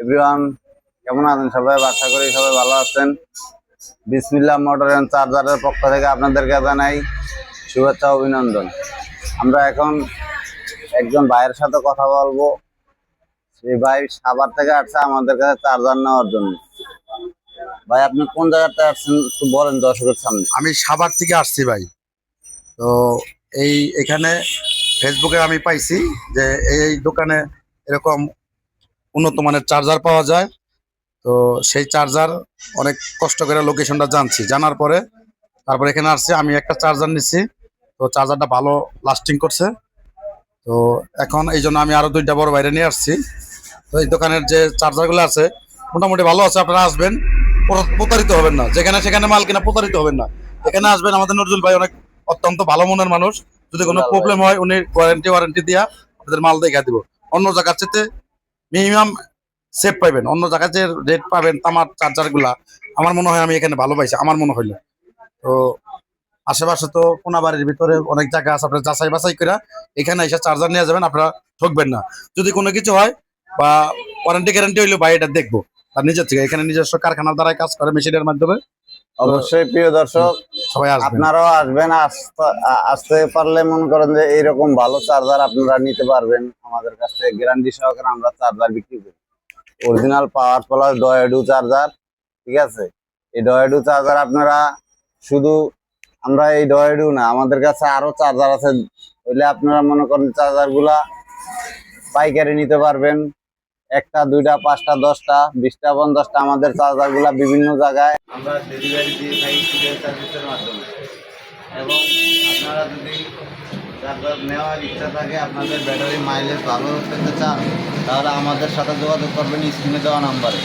Everyone, কেমন আছেন সবাই? আশা করি সবাই ভালো আছেন। বিসমিল্লাহ মোটর এন্ড চার্জারের পক্ষ থেকে আপনাদেরকে জানাই শুভেচ্ছা অভিনন্দন। আমরা এখন একজন ভাইয়ের সাথে কথা বলবো। সেই ভাই সাভার থেকে আসছে আমাদের কাছে চার্জার নেওয়ার জন্য। ভাই, আপনি কোন জায়গাতে আসছেন একটু বলেন দর্শকের সামনে। আমি সাভার থেকে আসছি ভাই। তো এখানে ফেসবুকে আমি পাইছি যে এই দোকানে এরকম উন্নত মানের চার্জার পাওয়া যায়। তো সেই চার্জার অনেক কষ্ট করে লোকেশনটা জানার পরে তারপর এখানে আসছি। আমি একটা চার্জার নিচ্ছি, তো চার্জারটা ভালো লাস্টিং করছে। তো এখন এই জন্য আমি আরো দুইটা বড় বাইরে নিয়ে আসছি। তো এই দোকানের যে চার্জারগুলো আছে মোটামুটি ভালো আছে। আপনারা আসবেন, প্রতারিত হবেন না। যেখানে সেখানে মাল কিনা প্রতারিত হবেন না। এখানে আসবেন, আমাদের নজরুল ভাই অনেক অত্যন্ত ভালো মনের মানুষ। যদি কোনো প্রবলেম হয় উনি ওয়ারেন্টি দিয়া আপনাদের মাল দেখা দিব। অন্য জায়গার চেয়ে মিনিমাম সেফ পাইবেন। অন্য জায়গায় যে রেট পাবেন তামার চার্জার গুলা আমার মনে হয় আমি এখানে ভালো পাইছি, আমার মনে হইলো। তো আশেপাশে তো কোনাবাড়ির ভিতরে অনেক জায়গা আছে, আপনারা যাচাই বাছাই করে এখানে এসে চার্জার নিয়ে যাবেন, আপনারা ঠকবেন না। যদি কোনো কিছু হয় বা ওয়ারেন্টি গ্যারান্টি হইলে ভাই এটা দেখবো আর নিজের থেকে। এখানে নিজস্ব কারখানার দ্বারাই কাজ করে মেশিনের মাধ্যমে। অবশ্যই প্রিয় দর্শক, সবাই আসবেন, আপনারাও আসবেন। আসতে পারলে মনে করেন যে এইরকম ভালো চার্জার আপনারা নিতে পারবেন আমাদের কাছ থেকে। গ্যারান্টি সহকারে আমরা চার্জার বিক্রি করি। অরিজিনাল পাওয়ার প্লাস ডয়েডু চার্জার, ঠিক আছে? এই ডয়েডু চার্জার আপনারা শুধু, আমরা এই ডয়েডু না, আমাদের কাছে আরো চার্জার আছে। হইলে আপনারা মনে করেন চার্জার গুলা পাইকারি নিতে পারবেন। একটা, দুইটা, পাঁচটা, 10টা, 20টা, 50টা আমাদের চার্জার গুলা বিভিন্ন জায়গায় আমরা ডেলিভারি দিয়ে থাকি কুরিয়ার সার্ভিসের মাধ্যমে। এবং আপনারা যদি চার্জার নেওয়ার ইচ্ছা থাকে, আপনাদের ব্যাটারি মাইলেজ ভালো পেতে চান, তাহলে আমাদের সাথে যোগাযোগ করবেন স্ক্রিনে দেওয়া নাম্বারে।